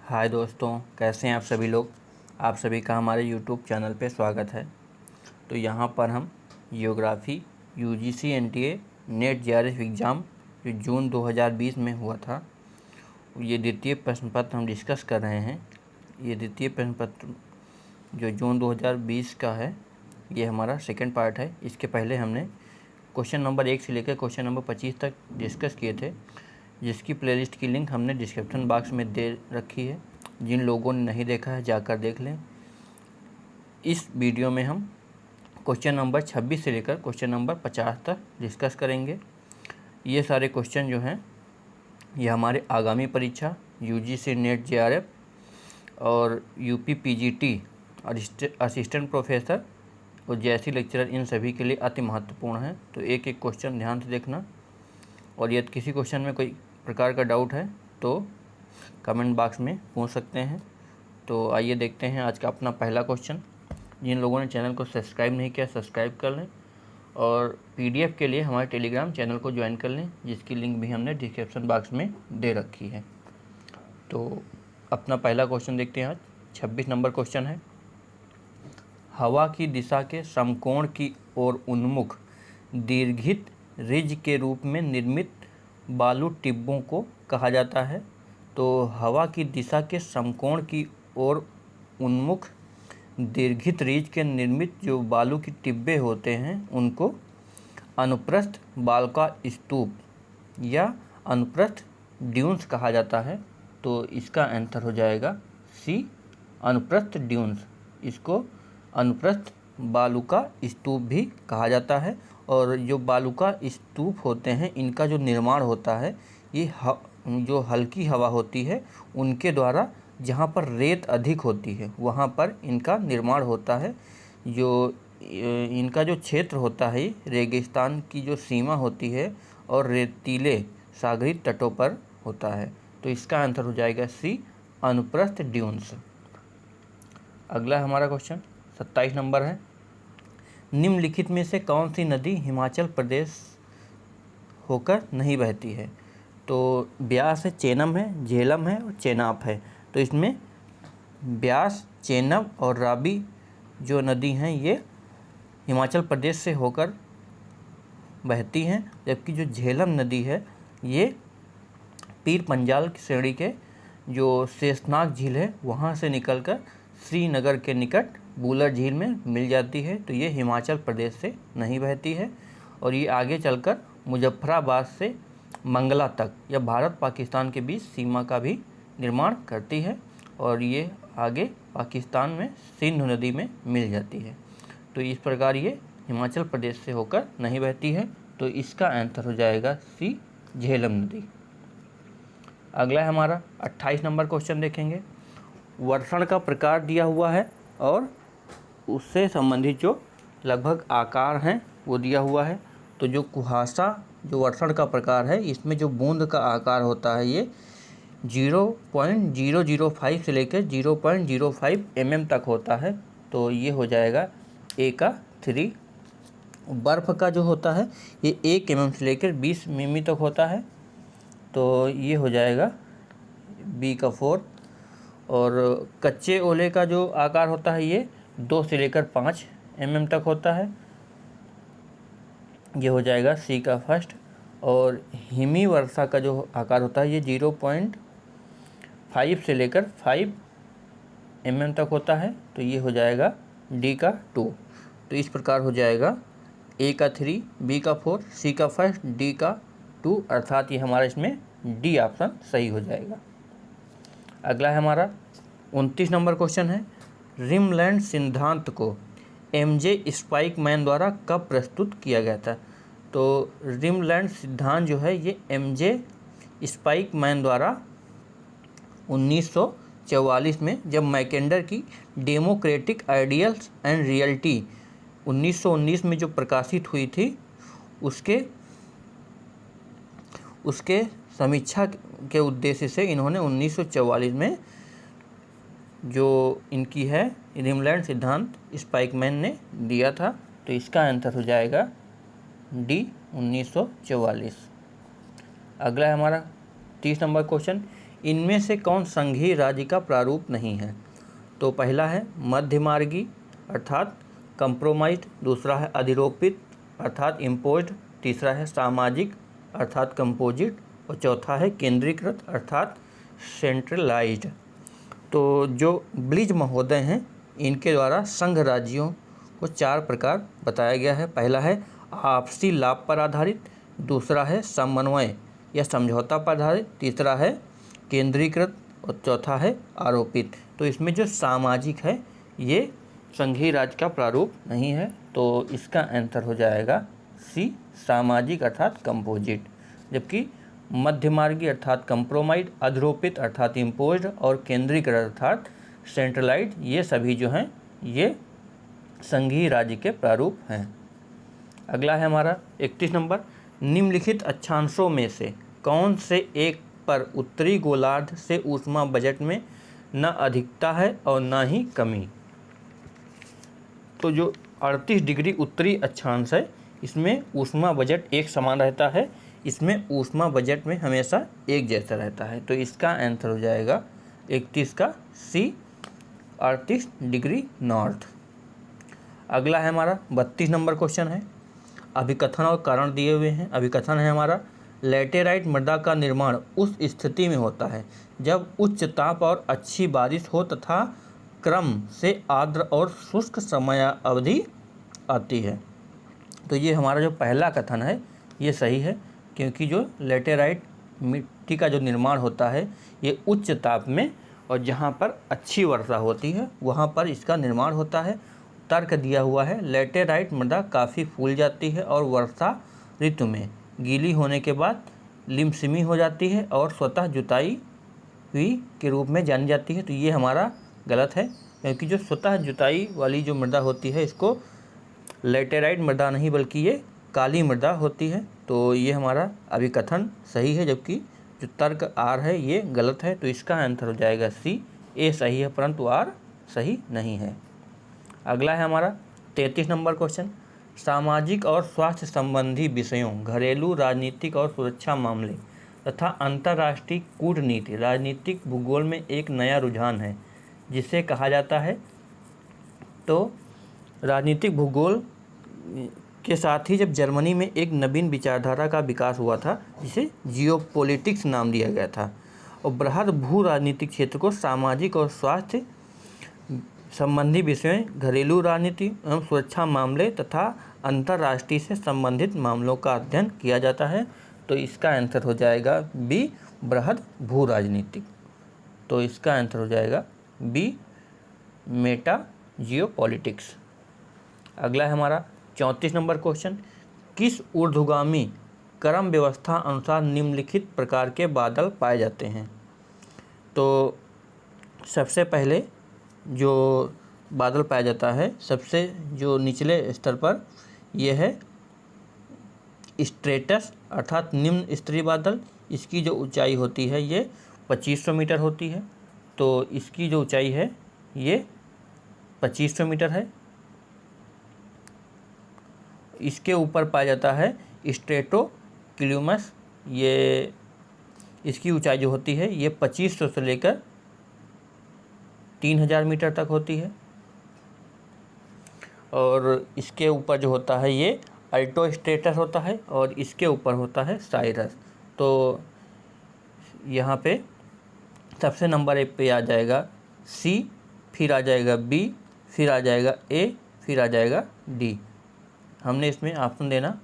हाय दोस्तों, कैसे हैं आप सभी लोग। आप सभी का हमारे यूट्यूब चैनल पे स्वागत है। तो यहाँ पर हम geography UGC NTA net JRF exam जो जून 2020 में हुआ था, ये द्वितीय प्रश्न पत्र हम डिस्कस कर रहे हैं। ये द्वितीय प्रश्न पत्र जो जून 2020 का है, ये हमारा सेकंड पार्ट है। इसके पहले हमने क्वेश्चन नंबर 1 से लेकर क्वेश्चन नंबर 25 तक डिस्कस किए थे, जिसकी प्लेलिस्ट की लिंक हमने डिस्क्रिप्शन बॉक्स में दे रखी है। जिन लोगों ने नहीं देखा है जाकर देख लें। इस वीडियो में हम क्वेश्चन नंबर 26 से लेकर क्वेश्चन नंबर 50 तक डिस्कस करेंगे। ये सारे क्वेश्चन जो हैं ये हमारे आगामी परीक्षा यूजीसी नेट जेआरएफ और यूपी पीजीटी असिस्टेंट प्रोफेसर और जैसी लेक्चरर, इन सभी के लिए अति महत्वपूर्ण है। तो एक एक क्वेश्चन ध्यान से देखना, और यदि किसी क्वेश्चन में कोई प्रकार का डाउट है तो कमेंट बॉक्स में पूछ सकते हैं। तो आइए देखते हैं आज का अपना पहला क्वेश्चन। जिन लोगों ने चैनल को सब्सक्राइब नहीं किया, सब्सक्राइब कर लें, और पीडीएफ के लिए हमारे टेलीग्राम चैनल को ज्वाइन कर लें, जिसकी लिंक भी हमने डिस्क्रिप्शन बॉक्स में दे रखी है। तो अपना पहला क्वेश्चन देखते हैं। आज 26 नंबर क्वेश्चन है। हवा की दिशा के समकोण की ओर उन्मुख दीर्घित रिज के रूप में निर्मित बालू टिब्बों को कहा जाता है। तो हवा की दिशा के समकोण की ओर उन्मुख दीर्घित रिज के निर्मित जो बालू की टिब्बे होते हैं उनको अनुप्रस्थ बालका स्तूप या अनुप्रस्थ ड्यून्स कहा जाता है। तो इसका आंसर हो जाएगा सी, अनुप्रस्थ ड्यून्स। इसको अनुप्रस्थ बालुका स्तूप भी कहा जाता है। और जो बालुका स्तूप होते हैं, इनका जो निर्माण होता है, ये जो हल्की हवा होती है उनके द्वारा, जहाँ पर रेत अधिक होती है वहाँ पर इनका निर्माण होता है। जो इनका जो क्षेत्र होता है, रेगिस्तान की जो सीमा होती है और रेतीले सागरी तटों पर होता है। तो इसका आंसर हो जाएगा सी, अनुप्रस्थ ड्यून्स। अगला हमारा क्वेश्चन 27 नंबर है। निम्नलिखित में से कौन सी नदी हिमाचल प्रदेश होकर नहीं बहती है। तो ब्यास है, चेनब है, झेलम है और चेनाब है। तो इसमें ब्यास, चेनब और रावी जो नदी हैं ये हिमाचल प्रदेश से होकर बहती हैं, जबकि जो झेलम नदी है ये पीर पंजाल की श्रेणी के जो शेषनाग झील है वहाँ से निकलकर श्रीनगर के निकट बूलर झील में मिल जाती है। तो ये हिमाचल प्रदेश से नहीं बहती है, और ये आगे चलकर मुजफ्फराबाद से मंगला तक या भारत पाकिस्तान के बीच सीमा का भी निर्माण करती है, और ये आगे पाकिस्तान में सिंधु नदी में मिल जाती है। तो इस प्रकार ये हिमाचल प्रदेश से होकर नहीं बहती है। तो इसका आंसर हो जाएगा सी, झेलम नदी। अगला है हमारा 28 नंबर क्वेश्चन देखेंगे। वर्षण का प्रकार दिया हुआ है और उससे संबंधित जो लगभग आकार हैं वो दिया हुआ है। तो जो कुहासा जो वर्षण का प्रकार है, इसमें जो बूंद का आकार होता है ये 0.005 से लेकर 0.05 mm तक होता है। तो ये हो जाएगा ए का 3। बर्फ़ का जो होता है ये 1 mm से लेकर 20 मिमी तक होता है। तो ये हो जाएगा बी का 4। और कच्चे ओले का जो आकार होता है ये 2 से लेकर 5 mm तक होता है। ये हो जाएगा सी का 1st। और हिमी वर्षा का जो आकार होता है ये 0.5 से लेकर 5 mm तक होता है। तो ये हो जाएगा डी का 2। तो इस प्रकार हो जाएगा ए का 3, बी का 4, सी का 1st, डी का 2, अर्थात ये हमारा इसमें डी ऑप्शन सही हो जाएगा। अगला है हमारा 29 नंबर क्वेश्चन है। रिमलैंड सिद्धांत को एमजे स्पाइकमैन द्वारा कब प्रस्तुत किया गया था। तो रिमलैंड सिद्धांत जो है ये एमजे स्पाइकमैन द्वारा 1944 में, जब मैकेंडर की डेमोक्रेटिक आइडियल्स एंड रियलिटी 1919 में जो प्रकाशित हुई थी, उसके समीक्षा के उद्देश्य से इन्होंने 1944 में जो इनकी है रिमलैंड सिद्धांत स्पाइकमैन ने दिया था। तो इसका आंसर हो जाएगा डी, 1944। अगला है हमारा 30 नंबर क्वेश्चन। इनमें से कौन संघीय राज्य का प्रारूप नहीं है? तो पहला है मध्यमार्गी अर्थात कंप्रोमाइज्ड, दूसरा है अधिरोपित अर्थात इम्पोज्ड, तीसरा है सामाजिक अर्थात कंपोजिट और चौथा है केंद्रीकृत अर्थात सेंट्रलाइज्ड। तो जो ब्लिज महोदय हैं इनके द्वारा संघ राज्यों को 4 प्रकार बताया गया है। पहला है आपसी लाभ पर आधारित, दूसरा है समन्वय या समझौता पर आधारित, तीसरा है केंद्रीकृत और चौथा है आरोपित। तो इसमें जो सामाजिक है ये संघीय राज्य का प्रारूप नहीं है, तो इसका आंसर हो जाएगा सी सामाजिक अर्थात कंपोजिट। जबकि मध्यमार्गी अर्थात कंप्रोमाइज, अधिरोपित अर्थात इम्पोज्ड और केंद्रीकृत अर्थात सेंट्रलाइज्ड ये सभी जो हैं ये संघीय राज्य के प्रारूप हैं। अगला है हमारा 31 नंबर, निम्नलिखित अक्षांशों में से कौन से एक पर उत्तरी गोलार्ध से ऊष्मा बजट में न अधिकता है और न ही कमी? तो जो 38 डिग्री उत्तरी अक्षांश है इसमें ऊष्मा बजट एक समान रहता है, इसमें ऊष्मा बजट में हमेशा एक जैसा रहता है। तो इसका आंसर हो जाएगा 31 का सी 38 डिग्री नॉर्थ। अगला है हमारा 32 नंबर क्वेश्चन है, अभिकथन और कारण दिए हुए हैं। अभिकथन है हमारा लैटेराइट मृदा का निर्माण उस स्थिति में होता है जब उच्च ताप और अच्छी बारिश हो तथा क्रम से आर्द्र और शुष्क समय अवधि आती है। तो ये हमारा जो पहला कथन है ये सही है, क्योंकि जो लैटेराइट मिट्टी का जो निर्माण होता है ये उच्च ताप में और जहाँ पर अच्छी वर्षा होती है वहाँ पर इसका निर्माण होता है। तर्क दिया हुआ है लैटेराइट मृदा काफ़ी फूल जाती है और वर्षा ऋतु में गीली होने के बाद लिमसिमी हो जाती है और स्वतः जुताई हुई के रूप में जानी जाती है। तो ये हमारा गलत है, क्योंकि जो स्वतः जुताई वाली जो मृदा होती है इसको लैटेराइट मृदा नहीं बल्कि ये काली मृदा होती है। तो ये हमारा अभिकथन सही है, जबकि जो तर्क आर है ये गलत है। तो इसका आंसर हो जाएगा सी, ए सही है परंतु आर सही नहीं है। अगला है हमारा 33 नंबर क्वेश्चन, सामाजिक और स्वास्थ्य संबंधी विषयों, घरेलू राजनीतिक और सुरक्षा मामले तथा अंतर्राष्ट्रीय कूटनीति राजनीतिक भूगोल में एक नया रुझान है जिसे कहा जाता है। तो राजनीतिक भूगोल के साथ ही जब जर्मनी में एक नवीन विचारधारा का विकास हुआ था जिसे जियोपॉलिटिक्स नाम दिया गया था, और बृहद भू राजनीतिक क्षेत्र को सामाजिक और स्वास्थ्य संबंधी विषयों, घरेलू राजनीति एवं सुरक्षा मामले तथा अंतर्राष्ट्रीय से संबंधित मामलों का अध्ययन किया जाता है। तो इसका आंसर हो जाएगा बी, बृहद भू राजनीतिक। तो इसका आंसर हो जाएगा बी, मेटा जियोपॉलिटिक्स। अगला है हमारा 34 नंबर क्वेश्चन, किस ऊर्ध्वगामी क्रम व्यवस्था अनुसार निम्नलिखित प्रकार के बादल पाए जाते हैं? तो सबसे पहले जो बादल पाया जाता है सबसे जो निचले स्तर पर यह है स्ट्रेटस अर्थात निम्न स्तरीय बादल। इसकी जो ऊंचाई होती है ये 2500 मीटर होती है। तो इसकी जो ऊंचाई है ये 2500 मीटर है। इसके ऊपर पाया जाता है स्ट्रेटोक्यूमुलस, ये इसकी ऊंचाई जो होती है ये 2500 से लेकर 3000 मीटर तक होती है। और इसके ऊपर जो होता है ये अल्टोस्ट्रेटस होता है और इसके ऊपर होता है साइरस। तो यहाँ पे सबसे नंबर 1 पे आ जाएगा सी, फिर आ जाएगा बी, फिर आ जाएगा ए, फिर आ जाएगा डी। हमने इसमें ऑप्शन देना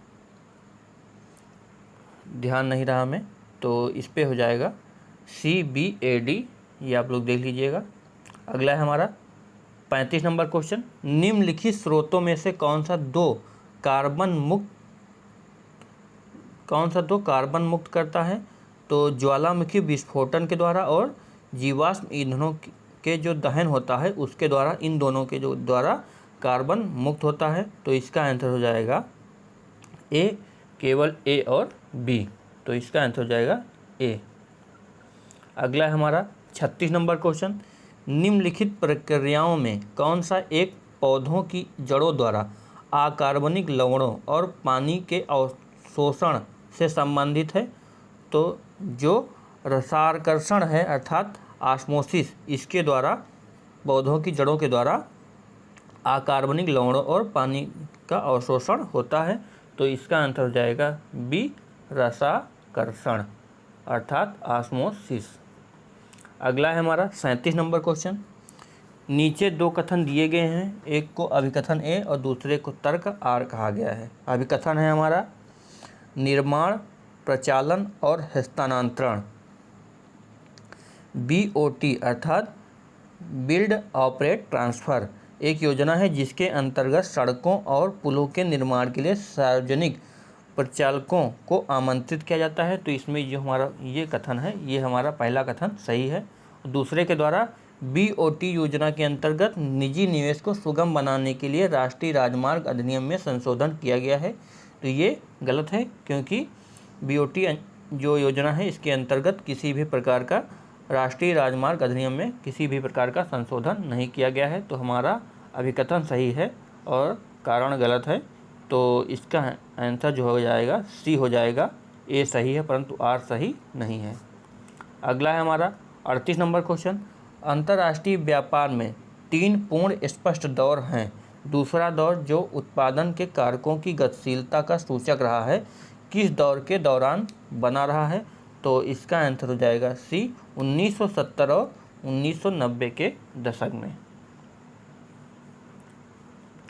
ध्यान नहीं रहा हमें, तो इस पे हो जाएगा सी, बी, ए, डी, ये आप लोग देख लीजिएगा। अगला है हमारा 35 नंबर क्वेश्चन, निम्नलिखित स्रोतों में से कौन सा दो कार्बन मुक्त करता है? तो ज्वालामुखी विस्फोटन के द्वारा और जीवाश्म ईंधनों के जो दहन होता है उसके द्वारा, इन दोनों के जो द्वारा कार्बन मुक्त होता है। तो इसका आंसर हो जाएगा ए, केवल ए और बी। तो इसका आंसर हो जाएगा ए। अगला है हमारा 36 नंबर क्वेश्चन, निम्नलिखित प्रक्रियाओं में कौन सा एक पौधों की जड़ों द्वारा अकार्बनिक लवणों और पानी के अवशोषण से संबंधित है? तो जो रसाकर्षण है अर्थात ऑस्मोसिस, इसके द्वारा पौधों की जड़ों के द्वारा अकार्बनिक लवणों और पानी का अवशोषण होता है। तो इसका आंसर हो जाएगा बी, रसाकर्षण अर्थात ऑस्मोसिस। अगला है हमारा 37 नंबर क्वेश्चन। नीचे दो कथन दिए गए हैं, एक को अभिकथन ए और दूसरे को तर्क आर कहा गया है। अभिकथन है हमारा निर्माण, प्रचालन और हस्तांतरण, BOT अर्थात बिल्ड ऑपरेट ट्रांसफ़र, एक योजना है जिसके अंतर्गत सड़कों और पुलों के निर्माण के लिए सार्वजनिक प्रचालकों को आमंत्रित किया जाता है। तो इसमें जो हमारा ये कथन है, ये हमारा पहला कथन सही है। दूसरे के द्वारा BOT योजना के अंतर्गत निजी निवेश को सुगम बनाने के लिए राष्ट्रीय राजमार्ग अधिनियम में संशोधन किया गया है। तो ये गलत है, क्योंकि BOT जो योजना है इसके अंतर्गत किसी भी प्रकार का राष्ट्रीय राजमार्ग अधिनियम में किसी भी प्रकार का संशोधन नहीं किया गया है। तो हमारा अभिकथन सही है और कारण गलत है। तो इसका आंसर जो हो जाएगा सी हो जाएगा, ए सही है परंतु आर सही नहीं है। अगला है हमारा 38 नंबर क्वेश्चन। अंतर्राष्ट्रीय व्यापार में 3 पूर्ण स्पष्ट दौर हैं। दूसरा दौर जो उत्पादन के कारकों की गतिशीलता का सूचक रहा है, किस दौर के दौरान बना रहा है? तो इसका आंसर हो जाएगा सी, 1970 और 1990 के दशक में।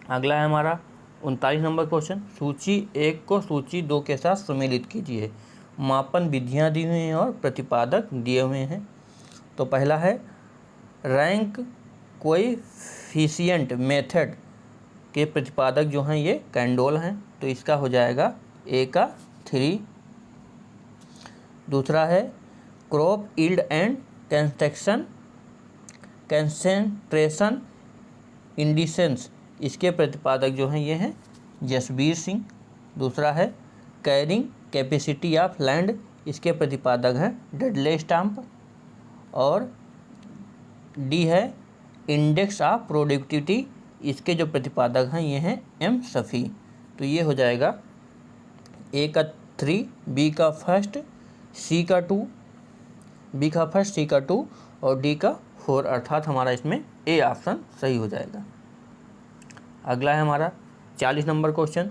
अगला है हमारा 39 नंबर क्वेश्चन। सूची 1 को सूची 2 के साथ सम्मिलित कीजिए। मापन विधियाँ दी हुई हैं और प्रतिपादक दिए हुए हैं। तो पहला है रैंक कोएफिशिएंट मेथड के प्रतिपादक जो हैं ये कैंडोल हैं। तो इसका हो जाएगा ए का 3। दूसरा है क्रॉप यील्ड एंड कंसेंट्रेशन इंडिसेंस, इसके प्रतिपादक जो हैं ये हैं जसबीर सिंह। दूसरा है कैरिंग कैपेसिटी ऑफ लैंड, इसके प्रतिपादक हैं डडले स्टाम्प। और डी है इंडेक्स ऑफ प्रोडक्टिविटी, इसके जो प्रतिपादक हैं ये हैं एम सफ़ी। तो ये हो जाएगा ए का 3, बी का फर्स्ट, सी का 2, बी का फर्स्ट, सी का 2 और डी का 4, अर्थात हमारा इसमें ए ऑप्शन सही हो जाएगा। अगला है हमारा 40 नंबर क्वेश्चन।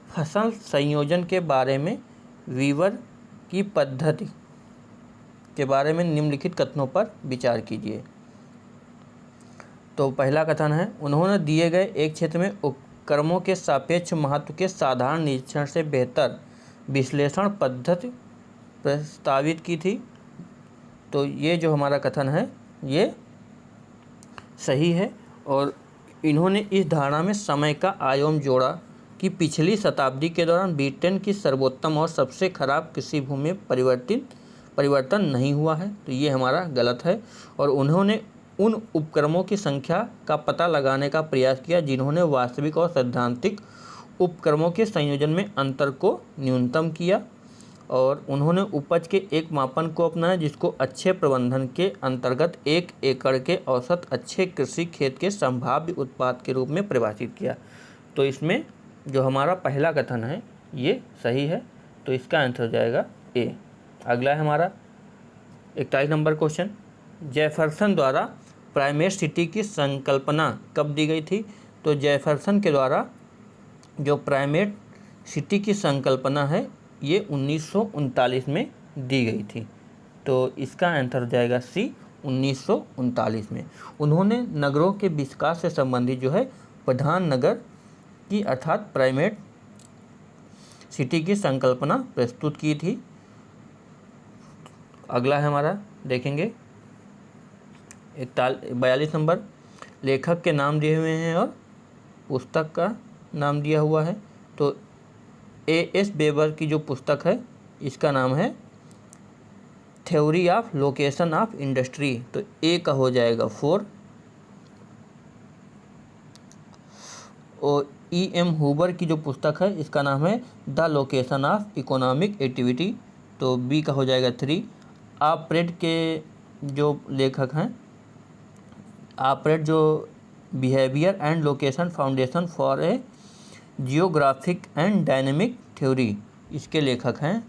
फसल संयोजन के बारे में वीवर की पद्धति के बारे में निम्नलिखित कथनों पर विचार कीजिए। तो पहला कथन है उन्होंने दिए गए एक क्षेत्र में उपक्रमों के सापेक्ष महत्व के साधारण निरीक्षण से बेहतर विश्लेषण पद्धति प्रस्तावित की थी। तो ये जो हमारा कथन है ये सही है और इन्होंने इस धारणा में समय का आयाम जोड़ा कि पिछली शताब्दी के दौरान ब्रिटेन की सर्वोत्तम और सबसे खराब कृषि भूमि में परिवर्तन नहीं हुआ है। तो ये हमारा गलत है। और उन्होंने उन उपक्रमों की संख्या का पता लगाने का प्रयास किया जिन्होंने वास्तविक और सैद्धांतिक उपक्रमों के संयोजन में अंतर को न्यूनतम किया। और उन्होंने उपज के एक मापन को अपनाया जिसको अच्छे प्रबंधन के अंतर्गत 1 एकड़ के औसत अच्छे कृषि खेत के संभाव्य उत्पाद के रूप में परिभाषित किया। तो इसमें जो हमारा पहला कथन है ये सही है। तो इसका आंसर हो जाएगा ए। अगला है हमारा 41 नंबर क्वेश्चन। जेफरसन द्वारा प्राइमेट सिटी की संकल्पना कब दी गई थी? तो जेफरसन के द्वारा जो प्राइमेट सिटी की संकल्पना है ये 1939 में दी गई थी। तो इसका आंसर हो जाएगा सी, 1939 में। उन्होंने नगरों के विकास से संबंधित जो है प्रधान नगर की अर्थात प्राइमेट सिटी की संकल्पना प्रस्तुत की थी। अगला है हमारा देखेंगे 42 नंबर। लेखक के नाम दिए हुए हैं और पुस्तक का नाम दिया हुआ है। तो A.S. बेबर की जो पुस्तक है इसका नाम है theory of location of industry. तो ए का हो जाएगा 4। और E.M. हुबर की जो पुस्तक है इसका नाम है the location of economic activity. तो बी का हो जाएगा 3। ऑपरेट के जो लेखक हैं ऑपरेट जो behaviour and location foundation for a geographic and dynamic theory, इसके लेखक हैं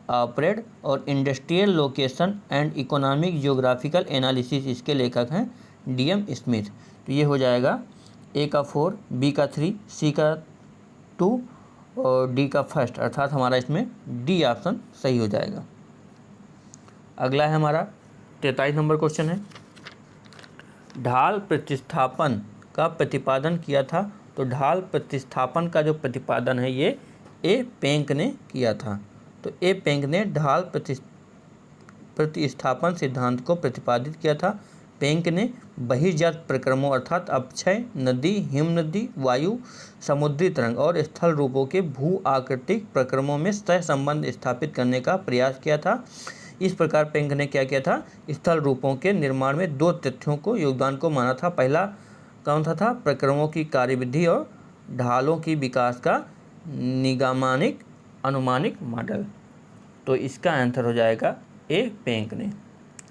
ऑपरेट और industrial location and economic geographical analysis, इसके लेखक हैं DM स्मिथ। तो ये हो जाएगा A का 4, B का 3, C का 2 और D का 1, अर्थात हमारा इसमें D ऑप्शन सही हो जाएगा। अगला है हमारा 43 नंबर क्वेश्चन है, ढाल प्रतिस्थापन का प्रतिपादन किया था। तो ढाल प्रतिस्थापन का जो प्रतिपादन है ये ए पेंक ने किया था। तो ए पेंक ने ढाल प्रतिस्थापन सिद्धांत को प्रतिपादित किया था। पेंक ने बहिर्जात प्रक्रमों अर्थात अपक्षय, नदी, हिम नदी, वायु, समुद्री तरंग और स्थल रूपों के भू आकृतिक प्रक्रमों में सह संबंध स्थापित करने का प्रयास किया था। इस प्रकार पेंक ने क्या किया था, स्थल रूपों के निर्माण में 2 तथ्यों को योगदान को माना था। पहला कौन सा था, प्रक्रमों की कार्यविधि और ढालों की विकास का निगमानिक अनुमानिक मॉडल। तो इसका आंसर हो जाएगा ए पेंक ने।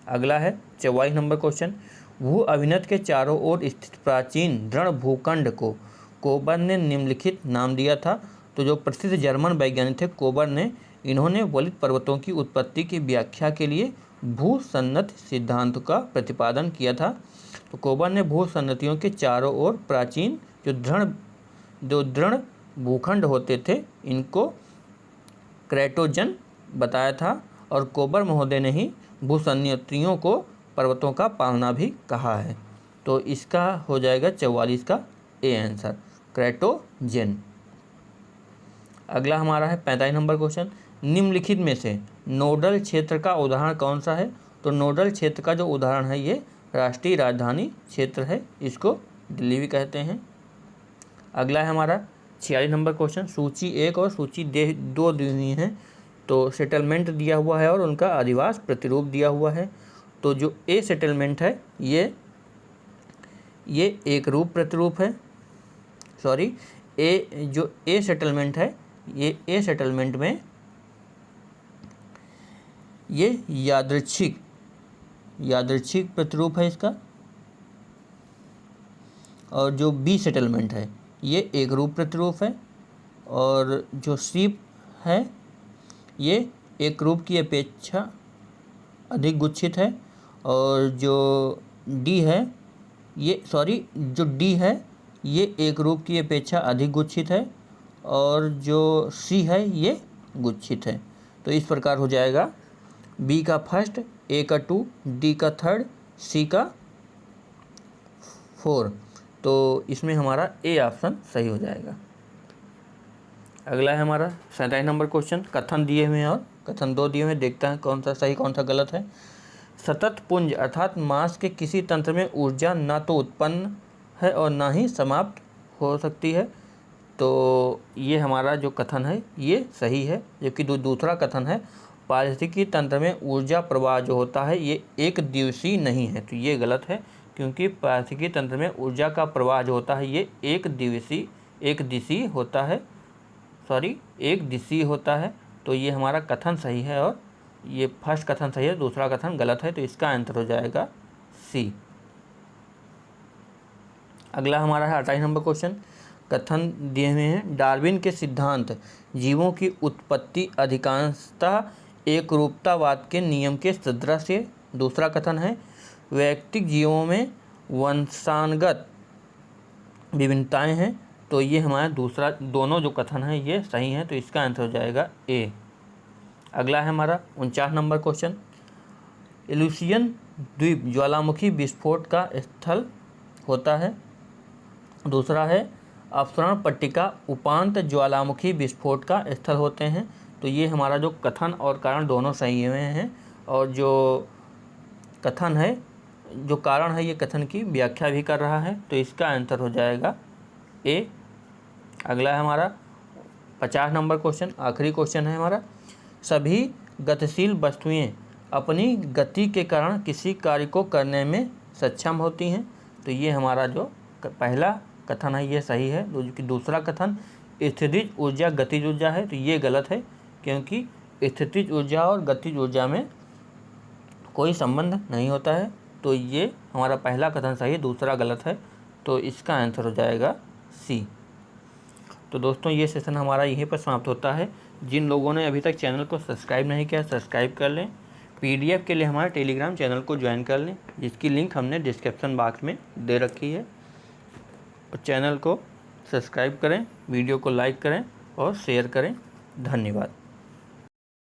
अगला है 44 नंबर क्वेश्चन, भू अभिनत के चारों ओर स्थित प्राचीन दृढ़ भूखंड को कोबर ने निम्नलिखित नाम दिया था। तो जो प्रसिद्ध जर्मन वैज्ञानिक थे कोबर ने, इन्होंने वलित पर्वतों की उत्पत्ति की व्याख्या के लिए भूसन्नति सिद्धांत का प्रतिपादन किया था। तो कोबर ने भूसन्नतियों के चारों ओर प्राचीन जो दृढ़ भूखंड होते थे इनको क्रेटोजन बताया था, और कोबर महोदय ने ही भूसन्नतियों को पर्वतों का पालना भी कहा है। तो इसका हो जाएगा 44 का ए आंसर, क्रेटोजन। अगला हमारा है 45 नंबर क्वेश्चन, निम्नलिखित में से नोडल क्षेत्र का उदाहरण कौन सा है। तो नोडल क्षेत्र का जो उदाहरण है ये राष्ट्रीय राजधानी क्षेत्र है, इसको दिल्ली भी कहते हैं। अगला है हमारा 46 नंबर क्वेश्चन, सूची 1 और सूची 2 दी हुई हैं। तो सेटलमेंट दिया हुआ है और उनका अधिवास प्रतिरूप दिया हुआ है। तो जो ए सेटलमेंट है ये एक रूप प्रतिरूप है, सॉरी ए सेटलमेंट है, ये ए सेटलमेंट में ये यादृच्छिक प्रतिरूप है इसका। और जो बी सेटलमेंट है ये एक रूप प्रतिरूप है, और जो सी है ये एक रूप की अपेक्षा अधिक गुच्छित है, और जो डी है जो डी है ये एक रूप की अपेक्षा अधिक गुच्छित है, और जो सी है ये गुच्छित है। तो इस प्रकार हो जाएगा बी का 1, ए का 2, डी का 3, सी का 4। तो इसमें हमारा ए ऑप्शन सही हो जाएगा। अगला है हमारा 47 नंबर क्वेश्चन, कथन दिए हुए हैं और कथन 2 दिए हुए हैं, देखते हैं कौन सा सही कौन सा गलत है। सतत पुंज अर्थात मास के किसी तंत्र में ऊर्जा ना तो उत्पन्न है और ना ही समाप्त हो सकती है। तो ये हमारा जो कथन है ये सही है, जबकि दूसरा कथन है पारिस्थितिकी तंत्र में ऊर्जा प्रवाह जो होता है ये एक दिवसीय नहीं है। तो ये गलत है, क्योंकि पारिस्थितिकी तंत्र में ऊर्जा का प्रवाह जो होता है ये एक दिशीय होता है। तो ये हमारा कथन सही है, और ये फर्स्ट कथन सही है, दूसरा कथन गलत है। तो इसका आंसर हो जाएगा सी। अगला हमारा है 28 नंबर क्वेश्चन, कथन दिए हुए हैं, डार्विन के सिद्धांत जीवों की उत्पत्ति अधिकांशतः एक रूपतावाद के नियम के सदृश है। दूसरा कथन है वैयक्तिक जीवों में वंशानुगत विभिन्नताएं हैं। तो ये हमारा दोनों जो कथन है ये सही है। तो इसका आंसर हो जाएगा ए। अगला है हमारा 49 नंबर क्वेश्चन, एलुसियन द्वीप ज्वालामुखी विस्फोट का स्थल होता है। दूसरा है अपसरण पट्टिका उपांत ज्वालामुखी विस्फोट का स्थल होते हैं। तो ये हमारा जो कथन और कारण दोनों सही हुए हैं, और जो कथन है जो कारण है ये कथन की व्याख्या भी कर रहा है। तो इसका आंसर हो जाएगा ए। अगला है हमारा 50 नंबर क्वेश्चन, आखिरी क्वेश्चन है हमारा, सभी गतिशील वस्तुएं अपनी गति के कारण किसी कार्य को करने में सक्षम होती हैं। तो ये हमारा जो पहला कथन है ये सही है, जबकि दूसरा कथन स्थितिज ऊर्जा गतिज ऊर्जा है। तो ये गलत है, क्योंकि स्थितिज ऊर्जा और गतिज ऊर्जा में कोई संबंध नहीं होता है। तो ये हमारा पहला कथन सही है, दूसरा गलत है। तो इसका आंसर हो जाएगा सी। तो दोस्तों ये सेशन हमारा यहीं पर समाप्त होता है। जिन लोगों ने अभी तक चैनल को सब्सक्राइब नहीं किया, सब्सक्राइब कर लें। PDF के लिए हमारे टेलीग्राम चैनल को ज्वाइन कर लें, जिसकी लिंक हमने डिस्क्रिप्शन बॉक्स में दे रखी है। और चैनल को सब्सक्राइब करें, वीडियो को लाइक करें और शेयर करें। धन्यवाद।